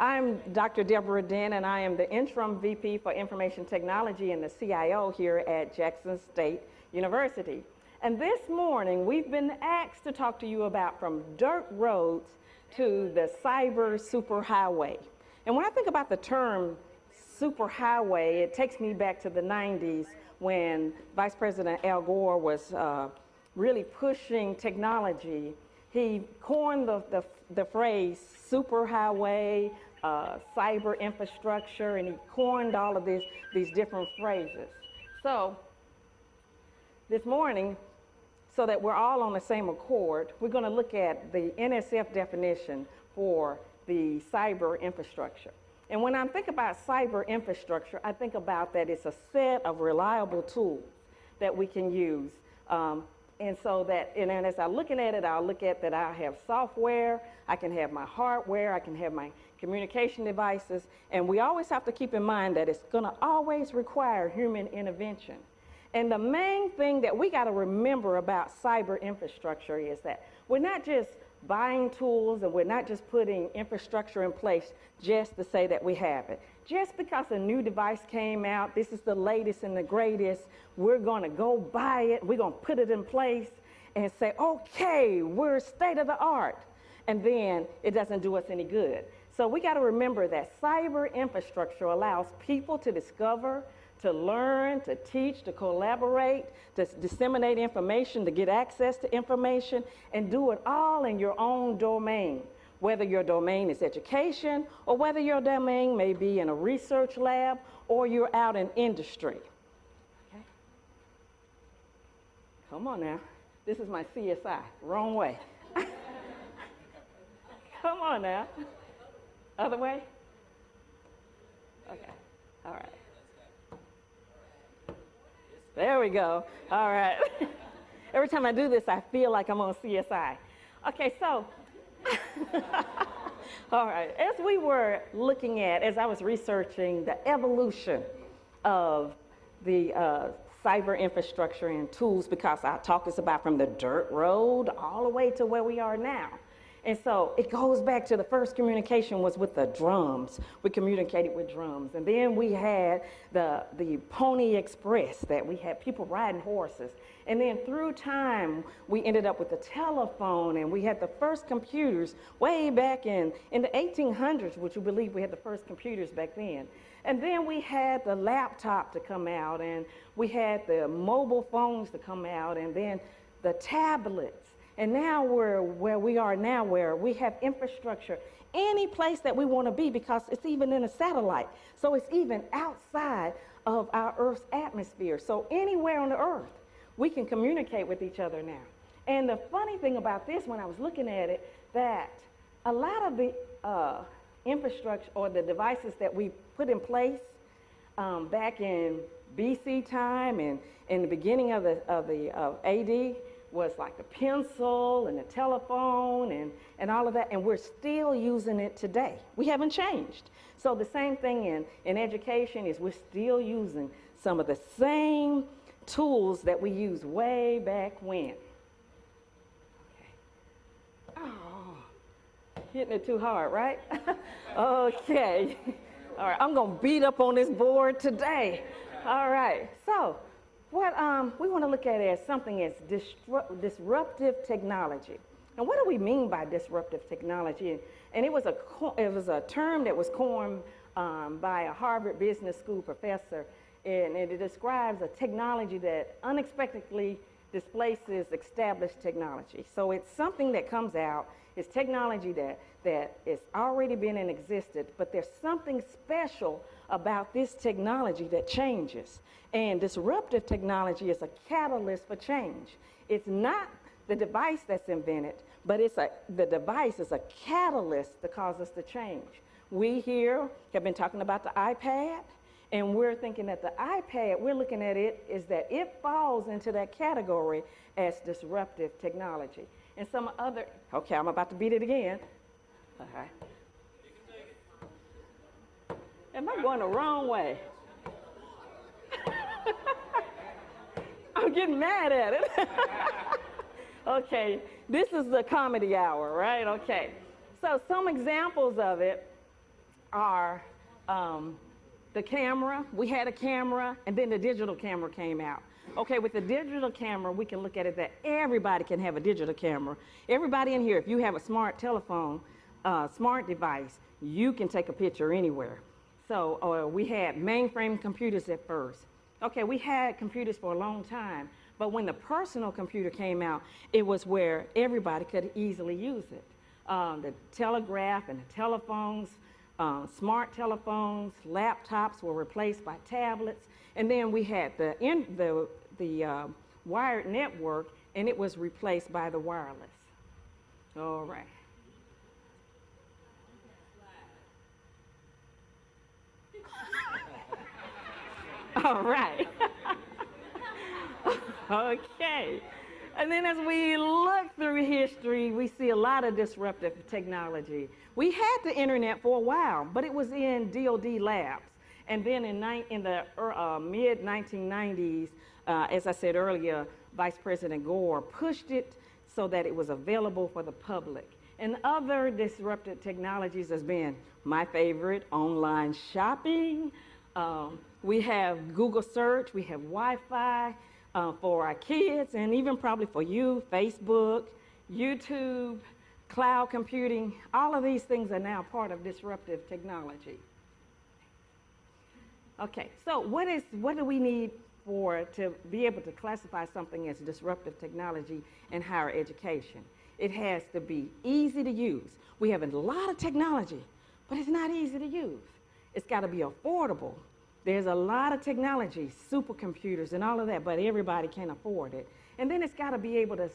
I'm Dr. Deborah Dent, and I am the Interim VP for Information Technology and the CIO here at Jackson State University. And this morning, we've been asked to talk to you about from dirt roads to the cyber superhighway. And when I think about the term superhighway, it takes me back to the 90s when Vice President Al Gore was really pushing technology. He coined the phrase superhighway, cyber infrastructure, and he coined all of these different phrases. So this morning, so that we're all on the same accord, we're going to look at the NSF definition for the cyber infrastructure. And when I think about cyber infrastructure, I think about that it's a set of reliable tools that we can use. And so that, and as I'm looking at it, I'll look at that I have software, I can have my hardware, I can have my communication devices, and we always have to keep in mind that it's going to always require human intervention. And the main thing that we got to remember about cyber infrastructure is that we're not just buying tools and we're not just putting infrastructure in place just to say that we have it. Just because a new device came out, this is the latest and the greatest, we're going to go buy it, we're going to put it in place and say, okay, we're state of the art. And then it doesn't do us any good. So we got to remember that cyber infrastructure allows people to discover, to learn, to teach, to collaborate, to disseminate information, to get access to information, and do it all in your own domain. Whether your domain is education, or whether your domain may be in a research lab, or you're out in industry. Okay? Come on now. This is my CSI. Wrong way. Come on now. Other way? Okay. All right. There we go. All right. Every time I do this, I feel like I'm on CSI. Okay, so, all right. As we were looking at, as I was researching the evolution of the cyber infrastructure and tools, because our talk is about from the dirt road all the way to where we are now. And so it goes back to the first communication was with the drums. We communicated with drums. And then we had the Pony Express, that we had people riding horses. And then through time, we ended up with the telephone, and we had the first computers way back in the 1800s, which you believe we had the first computers back then. And then we had the laptop to come out, and we had the mobile phones to come out, and then the tablets. And now we're where we are now, where we have infrastructure any place that we want to be, because it's even in a satellite. So it's even outside of our Earth's atmosphere. So anywhere on the Earth, we can communicate with each other now. And the funny thing about this, when I was looking at it, that a lot of the infrastructure or the devices that we put in place back in BC time and in the beginning of AD, was like the pencil and the telephone and all of that, and we're still using it today. We haven't changed. So the same thing in education is we're still using some of the same tools that we used way back when. Okay. Oh, hitting it too hard, right? Okay. All right, I'm gonna beat up on this board today. All right, so what we want to look at as something as disruptive technology. And what do we mean by disruptive technology? And it was a term that was coined by a Harvard Business School professor, and it describes a technology that unexpectedly displaces established technology. So it's something that comes out, it's technology that is already been in existence, but there's something special about this technology that changes. And disruptive technology is a catalyst for change. It's not the device that's invented, but the device is a catalyst that causes us to change. We here have been talking about the iPad, and we're thinking that the iPad, we're looking at it, is that it falls into that category as disruptive technology. And some other, okay, I'm about to beat it again. Okay. Am I going the wrong way? I'm getting mad at it. Okay, this is the comedy hour, right? Okay. So some examples of it are the camera. We had a camera, and then the digital camera came out. Okay, with the digital camera, we can look at it that everybody can have a digital camera. Everybody in here, if you have a smart telephone, smart device, you can take a picture anywhere. So we had mainframe computers at first. Okay, we had computers for a long time, but when the personal computer came out, it was where everybody could easily use it. The telegraph and the telephones, smart telephones, laptops were replaced by tablets, and then we had the wired network, and it was replaced by the wireless. All right. All right. Okay. And then as we look through history, we see a lot of disruptive technology. We had the internet for a while, but it was in DoD labs. And then in the mid-1990s, as I said earlier, Vice President Gore pushed it so that it was available for the public. And other disruptive technologies has been my favorite, online shopping. We have Google search, we have Wi-Fi for our kids, and even probably for you, Facebook, YouTube, cloud computing. All of these things are now part of disruptive technology. Okay, so what do we need to be able to classify something as disruptive technology in higher education? It has to be easy to use. We have a lot of technology, but it's not easy to use. It's got to be affordable. There's a lot of technology, supercomputers and all of that, but everybody can't afford it. And then it's got to be able to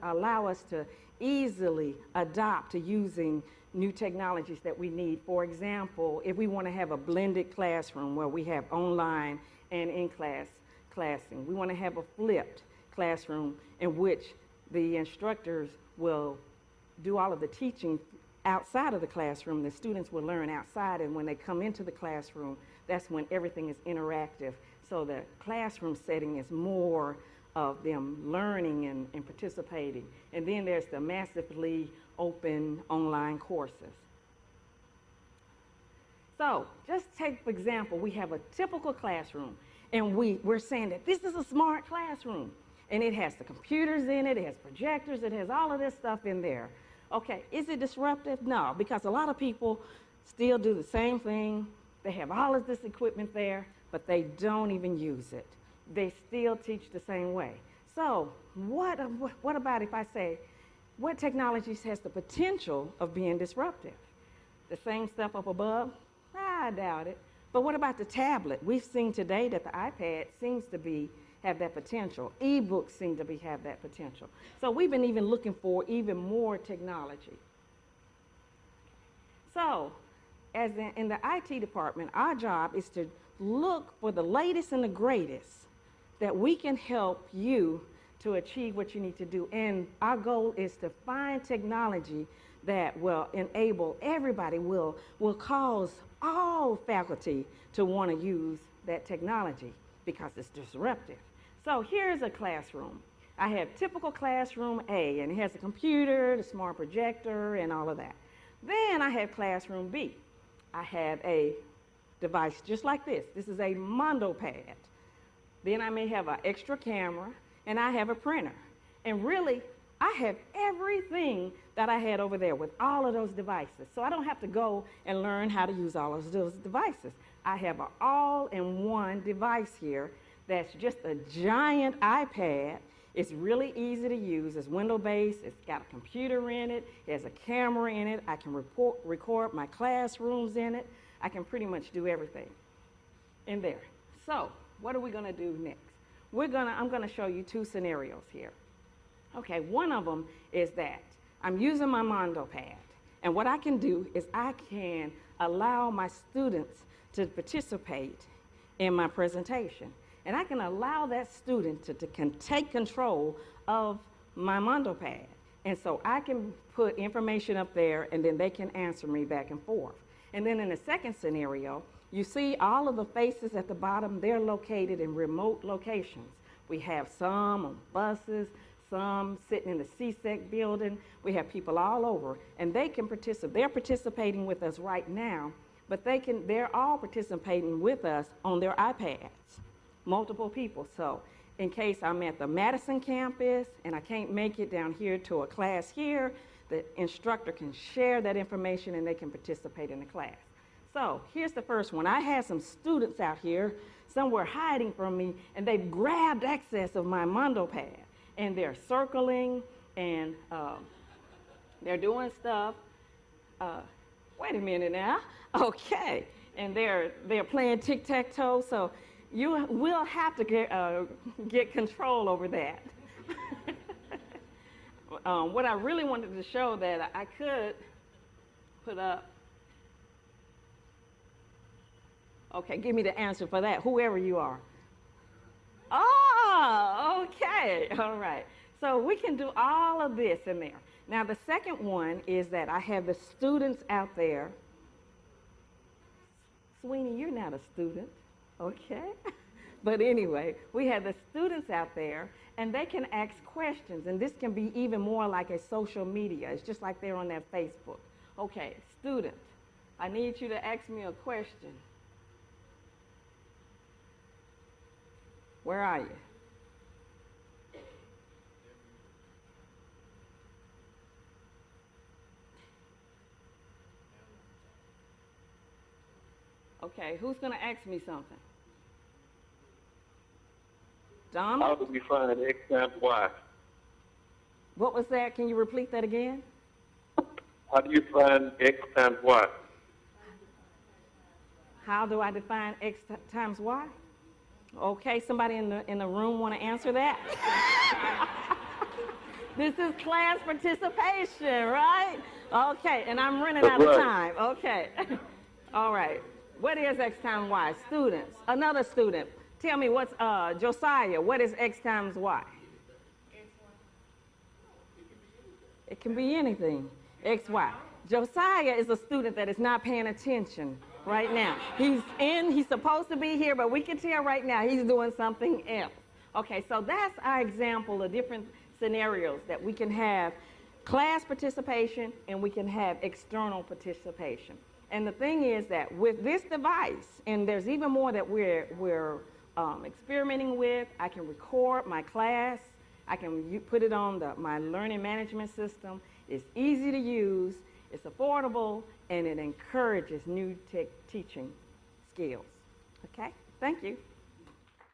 allow us to easily adopt to using new technologies that we need. For example, if we want to have a blended classroom where we have online and in-class classing, we want to have a flipped classroom in which the instructors will do all of the teaching outside of the classroom. The students will learn outside, and when they come into the classroom, that's when everything is interactive. So the classroom setting is more of them learning and participating. And then there's the massively open online courses. So just take, for example, we have a typical classroom, and we're saying that this is a smart classroom. And it has the computers in it, it has projectors, it has all of this stuff in there. Okay, is it disruptive? No, because a lot of people still do the same thing. They have all of this equipment there, but they don't even use it. They still teach the same way. So what about if I say, what technologies has the potential of being disruptive? The same stuff up above? I doubt it. But what about the tablet? We've seen today that the iPad seems to have that potential. E-books seem to have that potential. So we've been even looking for even more technology. So as in the IT department, our job is to look for the latest and the greatest that we can help you to achieve what you need to do. And our goal is to find technology that will enable everybody, will cause all faculty to want to use that technology because it's disruptive. So here's a classroom. I have typical classroom A, and it has a computer, the smart projector, and all of that. Then I have classroom B. I have a device just like this. This is a Mondo pad. Then I may have an extra camera, and I have a printer. And really, I have everything that I had over there with all of those devices. So I don't have to go and learn how to use all of those devices. I have an all-in-one device here that's just a giant iPad. It's really easy to use. It's window-based. It's got a computer in it. It has a camera in it. I can record my classrooms in it. I can pretty much do everything in there. So what are we going to do next? I'm going to show you two scenarios here. Okay, one of them is that I'm using my Mondo pad. And what I can do is I can allow my students to participate in my presentation. And I can allow that student to take control of my Mondo pad. And so I can put information up there, and then they can answer me back and forth. And then in the second scenario, you see all of the faces at the bottom, they're located in remote locations. We have some on buses, some sitting in the CSEC building. We have people all over, and they can participate. They're participating with us right now, but they're all participating with us on their iPads, multiple people. So in case I'm at the Madison campus and I can't make it down here to a class here, the instructor can share that information and they can participate in the class. So here's the first one. I had some students out here, some were hiding from me, and they've grabbed access of my Mondo pad, and they're circling, and they're doing stuff. Wait a minute now. Okay, and they're playing tic-tac-toe, so you will have to get control over that. What I really wanted to show that I could put up. Okay, give me the answer for that, whoever you are. Oh, okay, all right. So we can do all of this in there. Now the second one is that I have the students out there. Sweeney, you're not a student, okay? But anyway, we have the students out there, and they can ask questions, and this can be even more like a social media. It's just like they're on their Facebook. Okay, student, I need you to ask me a question. Where are you? Okay, who's going to ask me something? Donna? How do we find X times Y? What was that? Can you repeat that again? How do you find X times Y? How do I define X times Y? Okay, somebody in the room want to answer that? This is class participation, right? Okay, and I'm running out of time. Okay. All right. What is X times Y? Students. Another student. Tell me what's, Josiah, what is X times Y? It can be anything. X, Y. Josiah is a student that is not paying attention right now. He's supposed to be here, but we can tell right now he's doing something else. Okay, so that's our example of different scenarios that we can have class participation and we can have external participation. And the thing is that with this device, and there's even more that we're experimenting with, I can record my class, I can put it on my learning management system. It's easy to use, it's affordable, and it encourages new teaching skills. Okay, thank you.